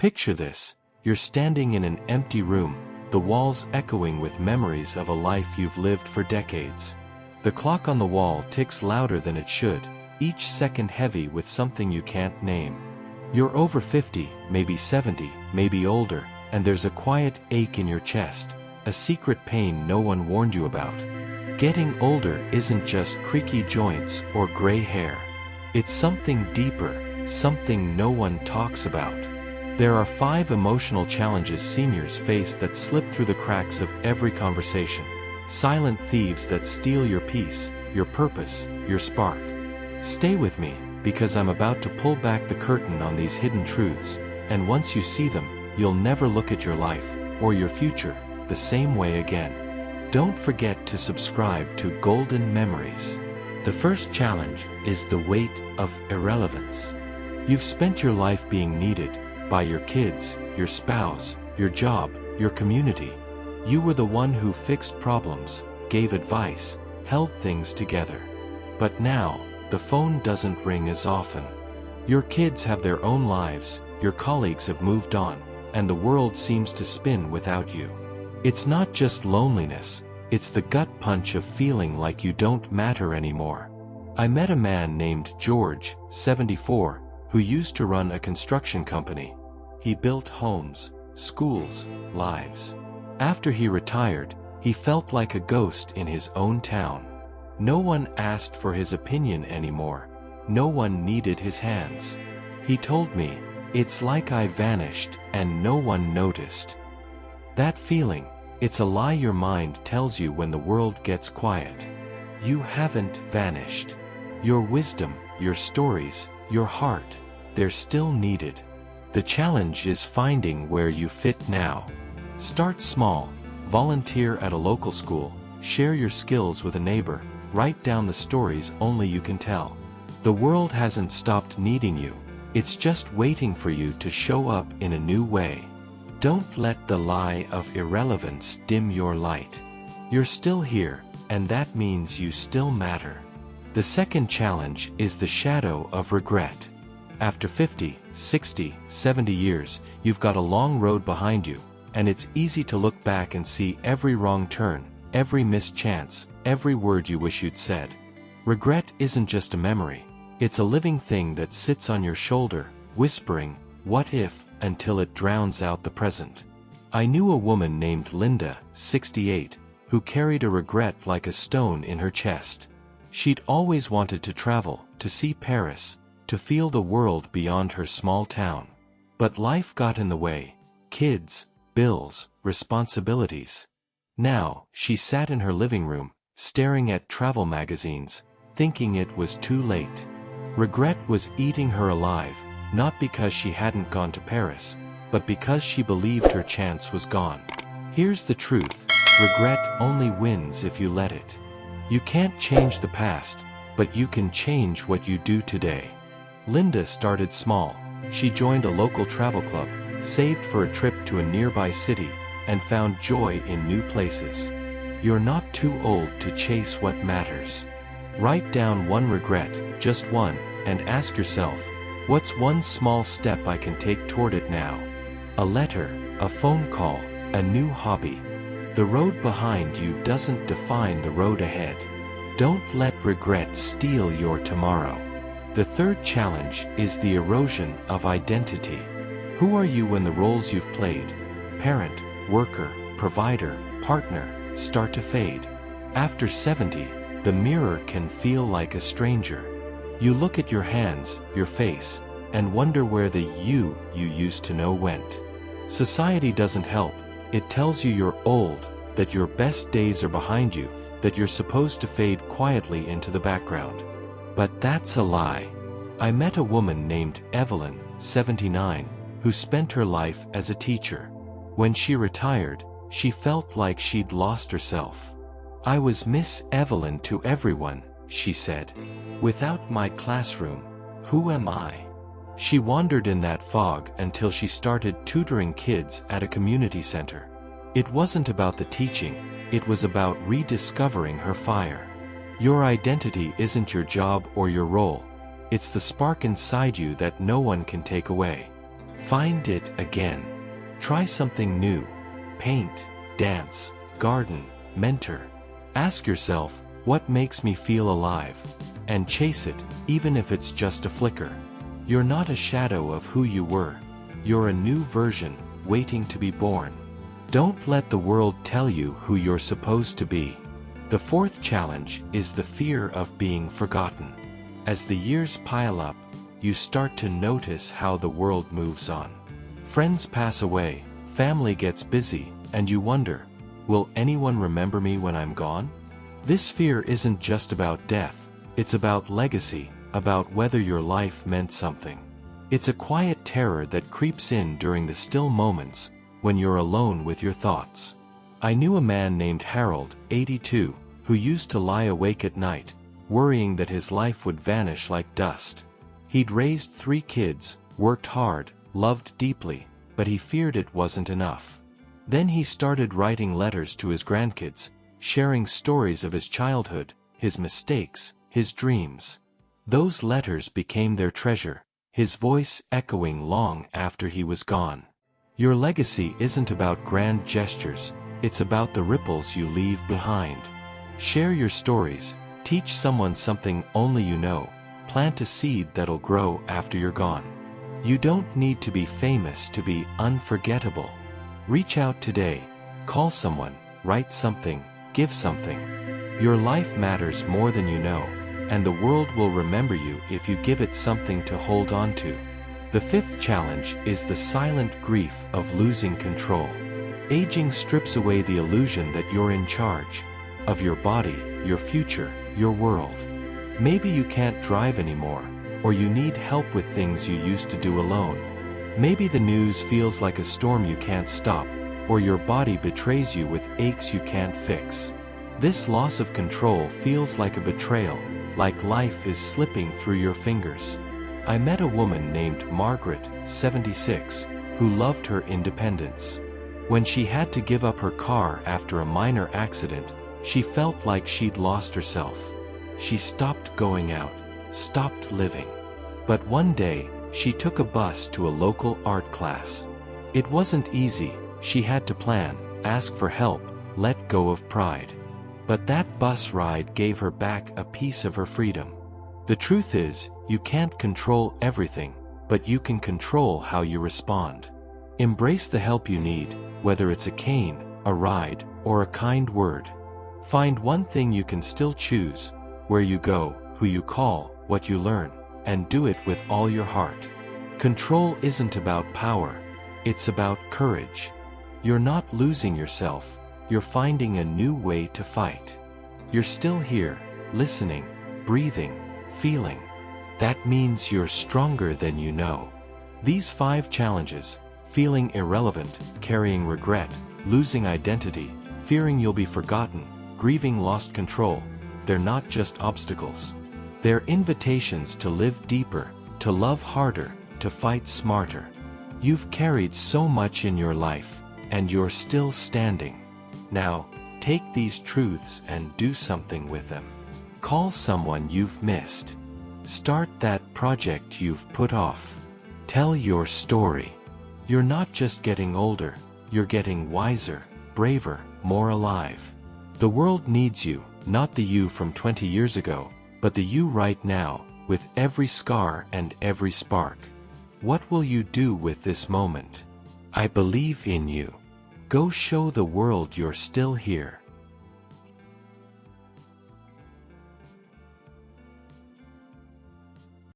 Picture this: you're standing in an empty room, the walls echoing with memories of a life you've lived for decades. The clock on the wall ticks louder than it should, each second heavy with something you can't name. You're over 50, maybe 70, maybe older, and there's a quiet ache in your chest, a secret pain no one warned you about. Getting older isn't just creaky joints or gray hair. It's something deeper, something no one talks about. There are 5 emotional challenges seniors face that slip through the cracks of every conversation. Silent thieves that steal your peace, your purpose, your spark. Stay with me, because I'm about to pull back the curtain on these hidden truths, and once you see them, you'll never look at your life, or your future, the same way again. Don't forget to subscribe to Golden Memories. The first challenge is the weight of irrelevance. You've spent your life being needed by your kids, your spouse, your job, your community. You were the one who fixed problems, gave advice, held things together. But now, the phone doesn't ring as often. Your kids have their own lives, your colleagues have moved on, and the world seems to spin without you. It's not just loneliness, it's the gut punch of feeling like you don't matter anymore. I met a man named George, 74, who used to run a construction company. He built homes, schools, lives. After he retired, he felt like a ghost in his own town. No one asked for his opinion anymore. No one needed his hands. He told me, "It's like I vanished and no one noticed." That feeling, it's a lie your mind tells you when the world gets quiet. You haven't vanished. Your wisdom, your stories, your heart, they're still needed. The challenge is finding where you fit now. Start small, volunteer at a local school, share your skills with a neighbor, write down the stories only you can tell. The world hasn't stopped needing you, it's just waiting for you to show up in a new way. Don't let the lie of irrelevance dim your light. You're still here, and that means you still matter. The second challenge is the shadow of regret. After 50, 60, 70 years, you've got a long road behind you, and it's easy to look back and see every wrong turn, every missed chance, every word you wish you'd said. Regret isn't just a memory, it's a living thing that sits on your shoulder, whispering, "What if?" until it drowns out the present. I knew a woman named Linda, 68, who carried a regret like a stone in her chest. She'd always wanted to travel, to see Paris, to feel the world beyond her small town. But life got in the way. Kids, bills, responsibilities. Now, she sat in her living room, staring at travel magazines, thinking it was too late. Regret was eating her alive, not because she hadn't gone to Paris, but because she believed her chance was gone. Here's the truth: regret only wins if you let it. You can't change the past, but you can change what you do today. Linda started small. She joined a local travel club, saved for a trip to a nearby city, and found joy in new places. You're not too old to chase what matters. Write down one regret, just one, and ask yourself, what's one small step I can take toward it now? A letter, a phone call, a new hobby. The road behind you doesn't define the road ahead. Don't let regret steal your tomorrow. The third challenge is the erosion of identity. Who are you when the roles you've played, parent, worker, provider, partner, start to fade? After 70, the mirror can feel like a stranger. You look at your hands, your face, and wonder where the you used to know went. Society doesn't help. It tells you you're old, that your best days are behind you, that you're supposed to fade quietly into the background. But that's a lie. I met a woman named Evelyn, 79, who spent her life as a teacher. When she retired, she felt like she'd lost herself. "I was Miss Evelyn to everyone," she said. "Without my classroom, who am I?" She wandered in that fog until she started tutoring kids at a community center. It wasn't about the teaching, it was about rediscovering her fire. Your identity isn't your job or your role. It's the spark inside you that no one can take away. Find it again. Try something new. Paint, dance, garden, mentor. Ask yourself, what makes me feel alive? And chase it, even if it's just a flicker. You're not a shadow of who you were. You're a new version, waiting to be born. Don't let the world tell you who you're supposed to be. The fourth challenge is the fear of being forgotten. As the years pile up, you start to notice how the world moves on. Friends pass away, family gets busy, and you wonder, will anyone remember me when I'm gone? This fear isn't just about death, it's about legacy, about whether your life meant something. It's a quiet terror that creeps in during the still moments, when you're alone with your thoughts. I knew a man named Harold, 82, who used to lie awake at night, worrying that his life would vanish like dust. He'd raised 3 kids, worked hard, loved deeply, but he feared it wasn't enough. Then he started writing letters to his grandkids, sharing stories of his childhood, his mistakes, his dreams. Those letters became their treasure, his voice echoing long after he was gone. Your legacy isn't about grand gestures, it's about the ripples you leave behind. Share your stories, teach someone something only you know, plant a seed that'll grow after you're gone. You don't need to be famous to be unforgettable. Reach out today, call someone, write something, give something. Your life matters more than you know, and the world will remember you if you give it something to hold on to. The fifth challenge is the silent grief of losing control. Aging strips away the illusion that you're in charge of your body, your future, your world. Maybe you can't drive anymore, or you need help with things you used to do alone. Maybe the news feels like a storm you can't stop, or your body betrays you with aches you can't fix. This loss of control feels like a betrayal, like life is slipping through your fingers. I met a woman named Margaret, 76, who loved her independence. When she had to give up her car after a minor accident, she felt like she'd lost herself. She stopped going out, stopped living. But one day, she took a bus to a local art class. It wasn't easy, she had to plan, ask for help, let go of pride. But that bus ride gave her back a piece of her freedom. The truth is, you can't control everything, but you can control how you respond. Embrace the help you need, whether it's a cane, a ride, or a kind word. Find one thing you can still choose, where you go, who you call, what you learn, and do it with all your heart. Control isn't about power, it's about courage. You're not losing yourself, you're finding a new way to fight. You're still here, listening, breathing, feeling. That means you're stronger than you know. These 5 challenges, feeling irrelevant, carrying regret, losing identity, fearing you'll be forgotten, grieving lost control, they're not just obstacles. They're invitations to live deeper, to love harder, to fight smarter. You've carried so much in your life, and you're still standing. Now, take these truths and do something with them. Call someone you've missed. Start that project you've put off. Tell your story. You're not just getting older, you're getting wiser, braver, more alive. The world needs you, not the you from 20 years ago, but the you right now, with every scar and every spark. What will you do with this moment? I believe in you. Go show the world you're still here.